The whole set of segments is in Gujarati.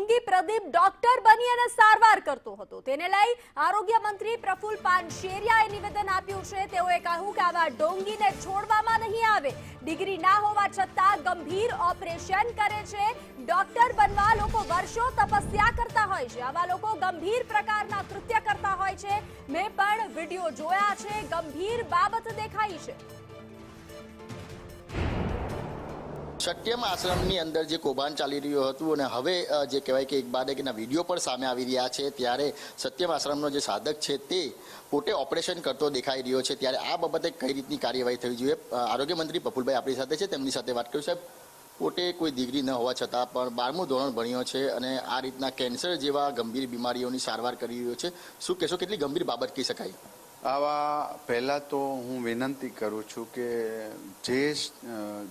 ઢોંગી પ્રદીપ ડોક્ટર બની અને સારવાર કરતો હતો, તેને લઈ આરોગ્ય મંત્રી પ્રફુલ પાનશેરિયાએ નિવેદન આપ્યું છે। તેઓએ કહ્યું કે આવા ઢોંગીને છોડવામાં નહીં આવે। ડિગ્રી ના હોવા છતાં ગંભીર ઓપરેશન કરે છે। ડોક્ટર બનવા લોકો વર્ષો તપસ્યા કરતા હોય છે, આવા લોકો ગંભીર પ્રકારના કૃત્ય કરતા હોય છે। મેં પણ વિડિયો જોયા છે, ગંભીર બાબત દેખાઈ છે। સત્યમ આશ્રમની અંદર જે કૌભાંડ ચાલી રહ્યું હતું અને હવે જે કહેવાય કે એક બાદ એકના વિડીયો પણ સામે આવી રહ્યા છે, ત્યારે સત્યમ આશ્રમનો જે સાધક છે તે પોતે ઓપરેશન કરતો દેખાઈ રહ્યો છે। ત્યારે આ બાબતે કઈ રીતની કાર્યવાહી થવી જોઈએ, આરોગ્ય મંત્રી પ્રફુલભાઈ આપણી સાથે છે, તેમની સાથે વાત કરીશું। સાહેબ, પોતે કોઈ ડિગ્રી ન હોવા છતાં પણ 12મું ધોરણ ભણ્યો છે અને આ રીતના કેન્સર જેવા ગંભીર બીમારીઓની સારવાર કરી રહ્યો છે, શું કહેશો, કેટલી ગંભીર બાબત કહી શકાય? આવા પહેલાં તો હું વિનંતી કરું છું કે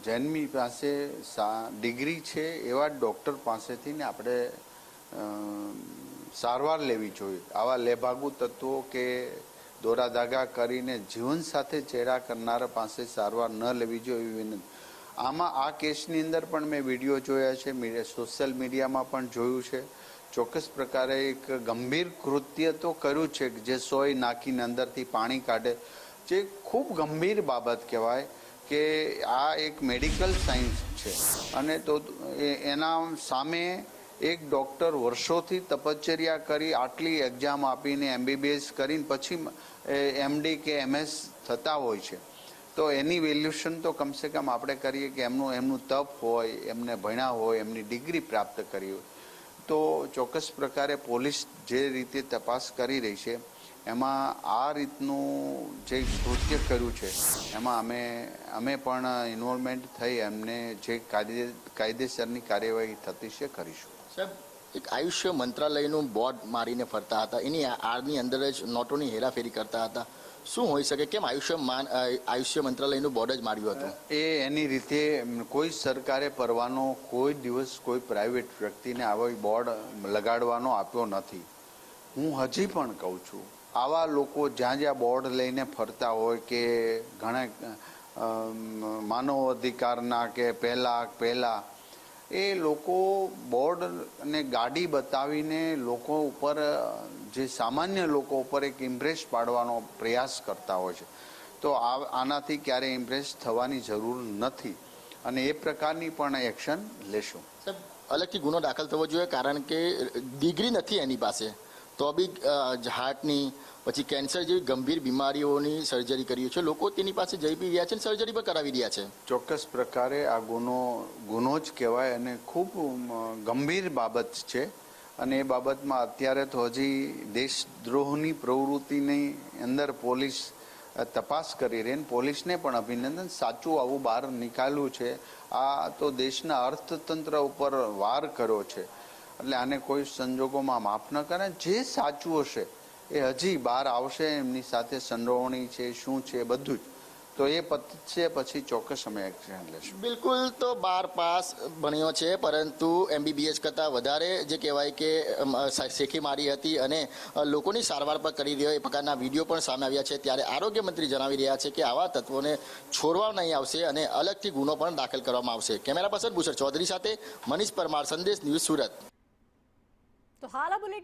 જેની પાસે ડિગ્રી છે એવા ડૉક્ટર પાસેથી ને આપણે સારવાર લેવી જોઈએ। આવા લેભાગુ તત્વો કે દોરા ધાગા કરીને જીવન સાથે ચેડા કરનારા પાસે સારવાર ન લેવી જોઈએ એવી વિનંતી। આમાં આ કેસની અંદર પણ મેં વિડીયો જોયા છે, સોશિયલ મીડિયામાં પણ જોયું છે। ચોક્કસ પ્રકારે એક ગંભીર કૃત્ય તો કર્યું છે જે સોય નાખીને અંદરથી પાણી કાઢે, જે ખૂબ ગંભીર બાબત કહેવાય કે આ એક મેડિકલ સાયન્સ છે અને તો એના સામે એક ડૉક્ટર વર્ષોથી તપશ્ચર્યા કરી આટલી એક્ઝામ આપીને MBBS કરીને પછી MD કે MS થતા હોય છે, તો એની વેલ્યુશન તો કમસે કમ આપણે કરીએ કે એમનું તપ હોય, એમને ભણ્યા હોય, એમની ડિગ્રી પ્રાપ્ત કરી હોય। તો ચોક્કસ પ્રકારે પોલીસ જે રીતે તપાસ કરી રહી છે એમાં આ રીતનું જે કૃત્ય કર્યું છે એમાં અમે પણ ઇન્વોલ્વમેન્ટ થઈ એમને જે કાયદેસરની કાર્યવાહી થતી છે કરીશું। સાહેબ, એક આયુષ્ય મંત્રાલયનું બોર્ડ મારીને ફરતા હતા, એની આરની અંદર જ નોટોની હેરાફેરી કરતા હતા, શું હોઈ શકે, કેમ આયુષ્ય મંત્રાલયનું બોર્ડ જ માર્યું હતું? એની રીતે કોઈ સરકારે પરવાનો કોઈ દિવસ કોઈ પ્રાઇવેટ વ્યક્તિને આવો બોર્ડ લગાડવાનો આપ્યો નથી। હું હજી પણ કહું છું, આવા લોકો જ્યાં જ્યાં બોર્ડ લઈને ફરતા હોય કે ઘણા માનવ અધિકારના કે પહેલા એ લોકો બોર્ડ અને ગાડી બતાવીને લોકો ઉપર, જે સામાન્ય લોકો ઉપર એક ઇમ્પ્રેસ પાડવાનો પ્રયાસ કરતા હોય છે, તો આનાથી ક્યારેય ઇમ્પ્રેસ થવાની જરૂર નથી અને એ પ્રકારની પણ એક્શન લેશું। સાહેબ, અલગથી ગુનો દાખલ થવો જોઈએ, કારણ કે ડિગ્રી નથી એની પાસે, તો બી હાર્ટની પછી કેન્સર જેવી ગંભીર બીમારીઓની સર્જરી કરી છે, લોકો તેની પાસે જઈ બી રહ્યા છે, સર્જરી પણ કરાવી રહ્યા છે। ચોક્કસ પ્રકારે આ ગુનો જ કહેવાય અને ખૂબ ગંભીર બાબત છે અને એ બાબતમાં અત્યારે તો હજી દેશદ્રોહની પ્રવૃત્તિની અંદર પોલીસ તપાસ કરી રહી, પોલીસને પણ અભિનંદન, સાચું આવું બહાર નીકાળ્યું છે। આ તો દેશના અર્થતંત્ર ઉપર વાર કર્યો છે, એટલે આને કોઈ સંજોગોમાં માફ ન કરે। જે સાચું હશે એ હજી બહાર આવશે, એમની સાથે સંડોવણી છે શું છે બધું જ, તો એ પતશે પછી ચોક્કસ અમે એક્શન લેશું। બિલકુલ, તો 12 પાસ ભણ્યો છે, પરંતુ MBBS કરતાં વધારે જે કહેવાય કે શેખી મારી હતી અને લોકોની સારવાર પણ કરી રહ્યો, એ પ્રકારના વિડીયો પણ સામે આવ્યા છે। ત્યારે આરોગ્ય મંત્રી જણાવી રહ્યા છે કે આવા તત્વોને છોડવામાં નહીં આવશે અને અલગથી ગુનો પણ દાખલ કરવામાં આવશે। કેમેરા પર્સન ભૂષણ ચૌધરી સાથે મનીષ પરમાર, સંદેશ ન્યૂઝ, સુરત। તો હાલ આ બુલેટિન